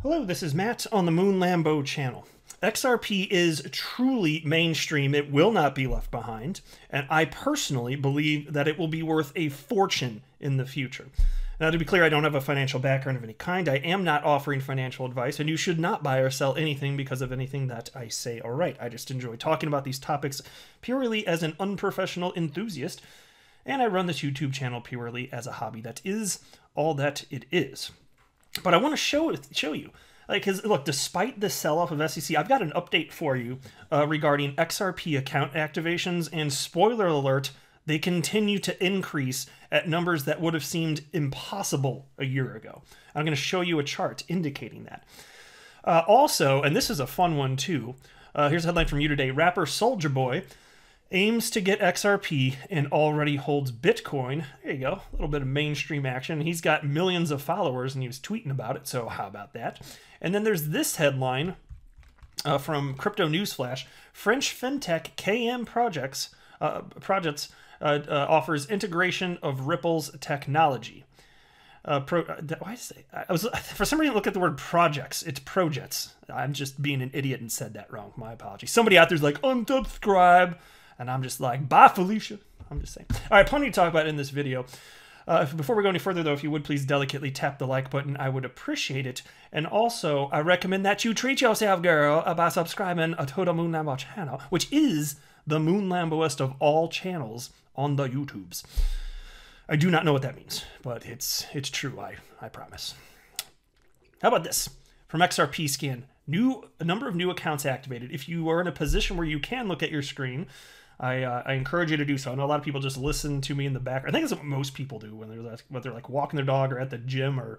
Hello, this is Matt on the Moon Lambo channel. XRP is truly mainstream. It will not be left behind, and I personally believe that it will be worth a fortune in the future. Now, to be clear, I don't have a financial background of any kind. I am not offering financial advice, and you should not buy or sell anything because of anything that I say or write. I just enjoy talking about these topics purely as an unprofessional enthusiast, and I run this YouTube channel purely as a hobby. That is all that it is. But I want to show you, because look, despite the sell-off of SEC, I've got an update for you regarding XRP account activations, and spoiler alert, they continue to increase at numbers that would have seemed impossible a year ago. I'm going to show you a chart indicating that. Also, and this is a fun one too, here's a headline from you today. Rapper Soulja Boy aims to get XRP and already holds Bitcoin. There you go, a little bit of mainstream action. He's got millions of followers and he was tweeting about it, so how about that? And then there's this headline from Crypto Newsflash. French Fintech KM Projects offers integration of Ripple's technology. Why say for some reason look at the word projects. It's projects. I'm just being an idiot and said that wrong. My apologies. Somebody out there's like, unsubscribe. And I'm just like, bye, Felicia. I'm just saying. All right, plenty to talk about in this video. Before we go any further, though, if you would please delicately tap the like button, I would appreciate it. And also, I recommend that you treat yourself, girl, by subscribing to the Moon Lambo channel, which is the Moon Lamboest of all channels on the YouTubes. I do not know what that means, but it's true, I promise. How about this? From XRP Scan, a number of new accounts activated. If you are in a position where you can look at your screen, I encourage you to do so. I know a lot of people just listen to me in the background. I think that's what most people do when they're like walking their dog or at the gym or,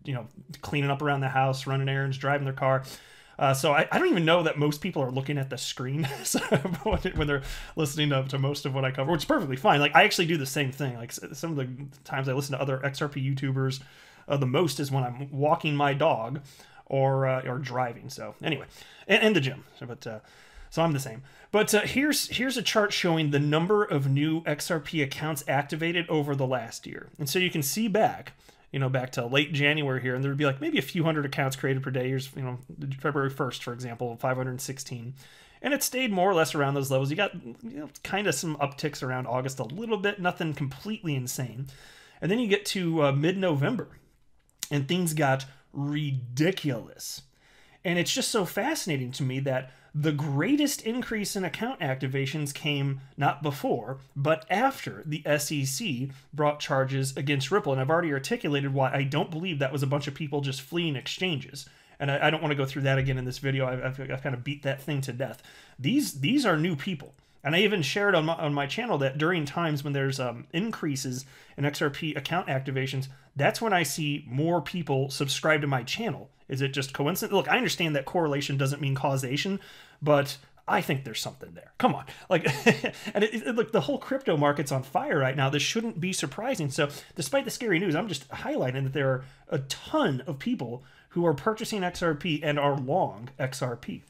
you know, cleaning up around the house, running errands, driving their car. So I don't even know that most people are looking at the screen when they're listening to most of what I cover, which is perfectly fine. Like, I actually do the same thing. Like, some of the times I listen to other XRP YouTubers, the most is when I'm walking my dog or driving. So anyway, and the gym. So I'm the same. But here's a chart showing the number of new XRP accounts activated over the last year. And so you can see back to late January here, and there would be like maybe a few hundred accounts created per day. Here's, February 1st, for example, 516. And it stayed more or less around those levels. You got kind of some upticks around August a little bit, nothing completely insane. And then you get to mid-November, and things got ridiculous. And it's just so fascinating to me that the greatest increase in account activations came not before, but after the SEC brought charges against Ripple. And I've already articulated why I don't believe that was a bunch of people just fleeing exchanges. And I don't want to go through that again in this video. I've kind of beat that thing to death. These are new people. And I even shared on my channel that during times when there's increases in XRP account activations, that's when I see more people subscribe to my channel. Is it just coincidence? Look, I understand that correlation doesn't mean causation, but I think there's something there. Come on. Like, and look, the whole crypto market's on fire right now. This shouldn't be surprising. So despite the scary news, I'm just highlighting that there are a ton of people who are purchasing XRP and are long XRP.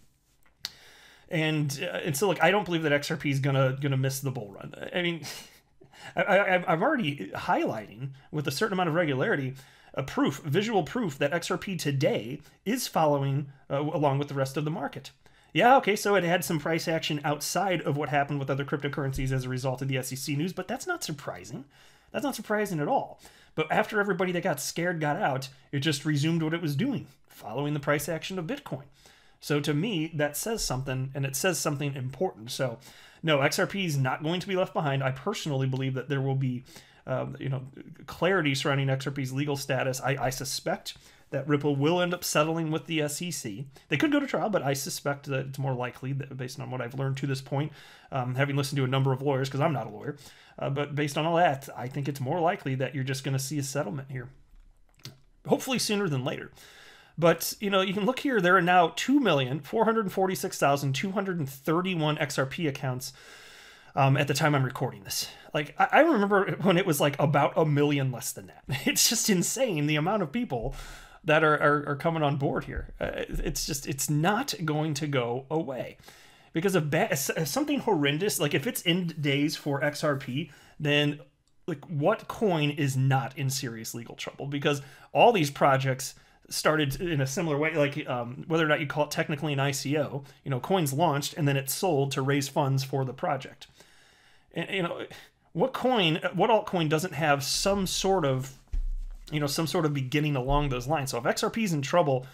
And so, look, I don't believe that XRP is gonna miss the bull run. I mean, I'm already highlighting with a certain amount of regularity visual proof that XRP today is following along with the rest of the market. Yeah, okay, so it had some price action outside of what happened with other cryptocurrencies as a result of the SEC news, but that's not surprising. That's not surprising at all. But after everybody that got scared got out, it just resumed what it was doing, following the price action of Bitcoin. So to me, that says something, and it says something important. So no, XRP is not going to be left behind. I personally believe that there will be clarity surrounding XRP's legal status. I suspect that Ripple will end up settling with the SEC. They could go to trial, but I suspect that it's more likely, that based on what I've learned to this point, having listened to a number of lawyers, because I'm not a lawyer, but based on all that, I think it's more likely that you're just going to see a settlement here. Hopefully sooner than later. But, you can look here, there are now 2,446,231 XRP accounts at the time I'm recording this. Like, I remember when it was like about 1 million less than that. It's just insane the amount of people that are coming on board here. It's not going to go away because of something horrendous. Like, if it's end days for XRP, then like, what coin is not in serious legal trouble? Because all these projects started in a similar way, like whether or not you call it technically an ICO. Coins launched and then it sold to raise funds for the project. And what altcoin doesn't have some sort of beginning along those lines? So if XRP is in trouble,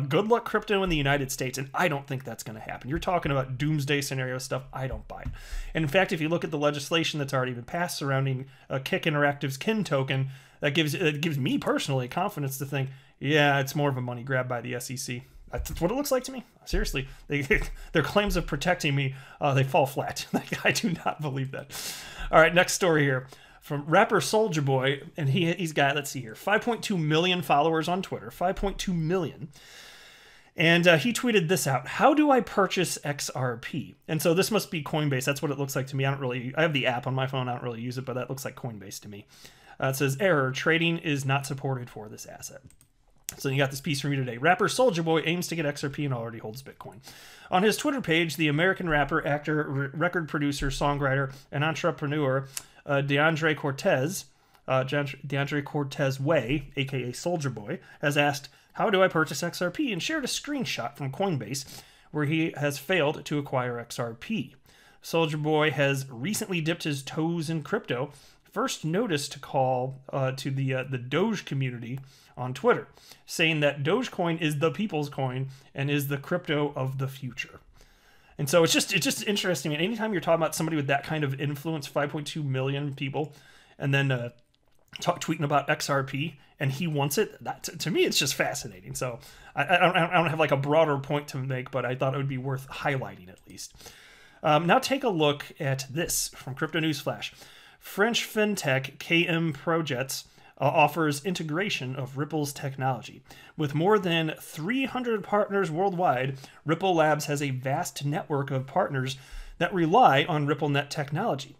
good luck crypto in the United States, and I don't think that's going to happen. You're talking about doomsday scenario stuff. I don't buy it. And in fact, if you look at the legislation that's already been passed surrounding Kick Interactive's KIN token, that gives me personally confidence to think, yeah, it's more of a money grab by the SEC. That's what it looks like to me. Seriously, their claims of protecting me, they fall flat. I do not believe that. All right, next story here. From rapper Soulja Boy, and he's got, let's see here, 5.2 million followers on Twitter, 5.2 million. And he tweeted this out: "How do I purchase XRP?" And so this must be Coinbase. That's what it looks like to me. I have the app on my phone. I don't really use it, but that looks like Coinbase to me. It says, "Error, trading is not supported for this asset." So you got this piece from me today. Rapper Soulja Boy aims to get XRP and already holds Bitcoin. On his Twitter page, the American rapper, actor, record producer, songwriter, and entrepreneur DeAndre Cortez Way, aka Soulja Boy, has asked, "How do I purchase XRP?" and shared a screenshot from Coinbase where he has failed to acquire XRP. Soulja Boy has recently dipped his toes in crypto, first noticed to call to the Doge community on Twitter, saying that Dogecoin is the people's coin and is the crypto of the future. And so it's just interesting. I mean, anytime you're talking about somebody with that kind of influence, 5.2 million people, and then tweeting about XRP, and he wants it, that to me, it's just fascinating. So I don't have like a broader point to make, but I thought it would be worth highlighting at least. Now take a look at this from Crypto News Flash. French Fintech KM Projects offers integration of Ripple's technology. With more than 300 partners worldwide, Ripple Labs has a vast network of partners that rely on RippleNet technology.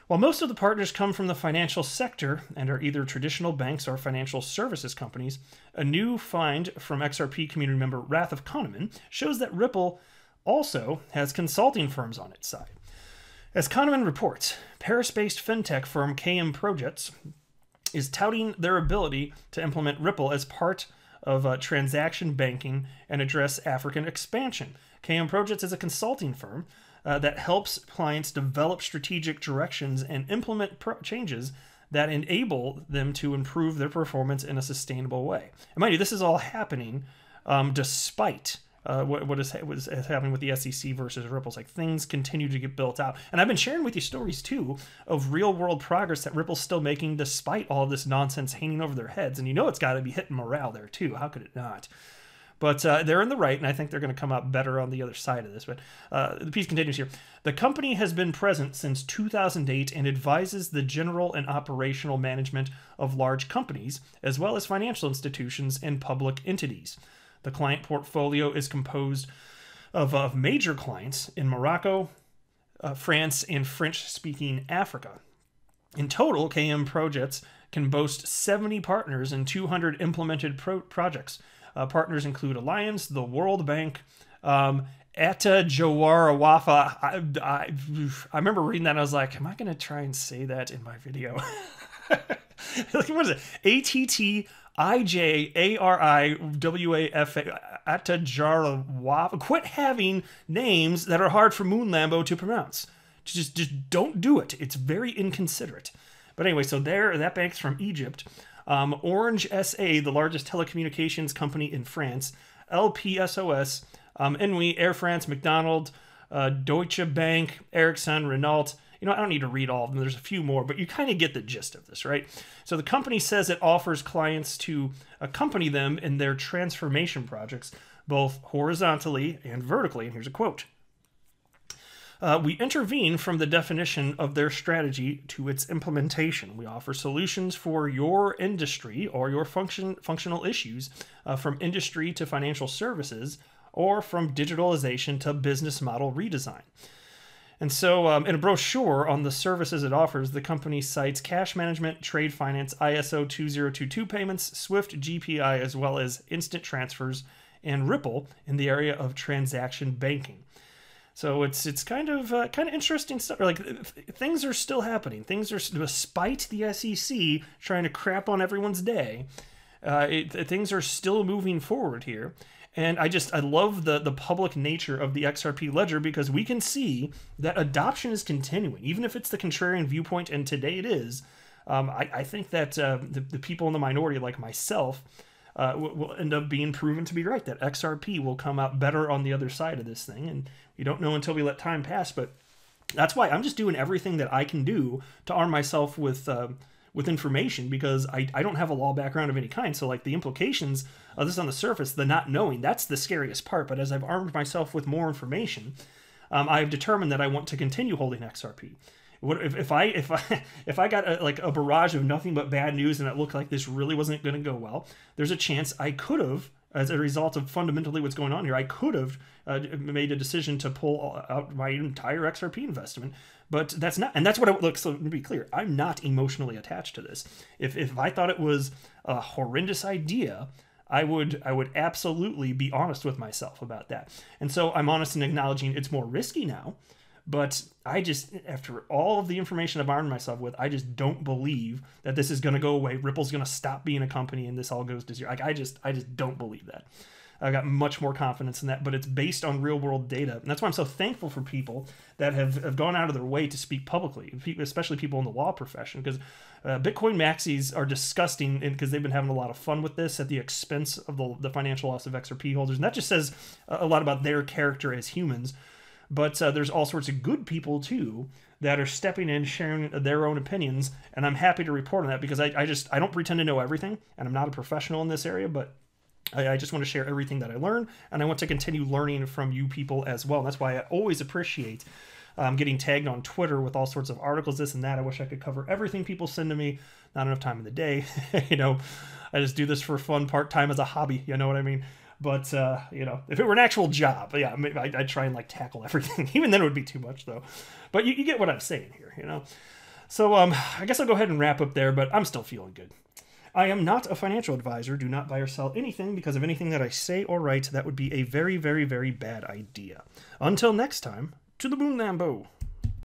While most of the partners come from the financial sector and are either traditional banks or financial services companies, a new find from XRP community member Wrath of Kahneman shows that Ripple also has consulting firms on its side. As Kahneman reports, Paris-based fintech firm KM Projects is touting their ability to implement Ripple as part of transaction banking and address African expansion. KM Projects is a consulting firm that helps clients develop strategic directions and implement changes that enable them to improve their performance in a sustainable way. And mind you, this is all happening despite what is happening with the SEC versus Ripple's. Like, things continue to get built out. And I've been sharing with you stories, too, of real-world progress that Ripple's still making despite all of this nonsense hanging over their heads. And it's got to be hitting morale there, too. How could it not? But they're in the right, and I think they're going to come out better on the other side of this. But the piece continues here. The company has been present since 2008 and advises the general and operational management of large companies, as well as financial institutions and public entities. The client portfolio is composed of major clients in Morocco, France, and French-speaking Africa. In total, KM Projects can boast 70 partners and 200 implemented projects. Partners include Alliance, the World Bank, Etta Jawara Wafa. I remember reading that and I was like, am I going to try and say that in my video? What is it? ATTIJARIWAFA. Etta Jawara Wafa. Quit having names that are hard for Moon Lambo to pronounce. Just don't do it. It's very inconsiderate. But anyway, so that bank's from Egypt. Orange SA, the largest telecommunications company in France, LPSOS, Enui, Air France, McDonald's, Deutsche Bank, Ericsson, Renault. I don't need to read all of them. There's a few more, but you kind of get the gist of this, right? So the company says it offers clients to accompany them in their transformation projects, both horizontally and vertically. And here's a quote. We intervene from the definition of their strategy to its implementation. We offer solutions for your industry or your functional issues, from industry to financial services, or from digitalization to business model redesign. And so in a brochure on the services it offers, the company cites cash management, trade finance, ISO 2022 payments, Swift GPI, as well as instant transfers, and Ripple in the area of transaction banking. So it's kind of interesting stuff. Like, things are still happening. Things are, despite the SEC trying to crap on everyone's day, Things are still moving forward here. And I love the public nature of the XRP ledger, because we can see that adoption is continuing, even if it's the contrarian viewpoint, and today it is. I think that the people in the minority, like myself, will end up being proven to be right, that XRP will come out better on the other side of this thing. And we don't know until we let time pass, but that's why I'm just doing everything that I can do to arm myself with information, because I don't have a law background of any kind. So like the implications of this on the surface, the not knowing, that's the scariest part. But as I've armed myself with more information, I've determined that I want to continue holding XRP. If I got a barrage of nothing but bad news and it looked like this really wasn't going to go well, there's a chance I could have, as a result of fundamentally what's going on here, I could have made a decision to pull out my entire XRP investment. But that's not, and that's what it looks. So to be clear, I'm not emotionally attached to this. If I thought it was a horrendous idea, I would absolutely be honest with myself about that. And so I'm honest in acknowledging it's more risky now. But I just, after all of the information I've armed myself with, I just don't believe that this is going to go away. Ripple's going to stop being a company and this all goes to zero. Like, I just don't believe that. I've got much more confidence in that, but it's based on real world data. And that's why I'm so thankful for people that have gone out of their way to speak publicly, especially people in the law profession, because Bitcoin maxis are disgusting because they've been having a lot of fun with this at the expense of the financial loss of XRP holders. And that just says a lot about their character as humans. But there's all sorts of good people, too, that are stepping in, sharing their own opinions. And I'm happy to report on that, because I don't pretend to know everything. And I'm not a professional in this area, but I just want to share everything that I learn. And I want to continue learning from you people as well. And that's why I always appreciate getting tagged on Twitter with all sorts of articles, this and that. I wish I could cover everything people send to me. Not enough time in the day. I just do this for fun, part-time as a hobby. You know what I mean? But, if it were an actual job, yeah, I'd try and tackle everything. Even then it would be too much, though. But you get what I'm saying here, So I guess I'll go ahead and wrap up there, but I'm still feeling good. I am not a financial advisor. Do not buy or sell anything because of anything that I say or write. That would be a very, very, very bad idea. Until next time, to the moon, Lambo.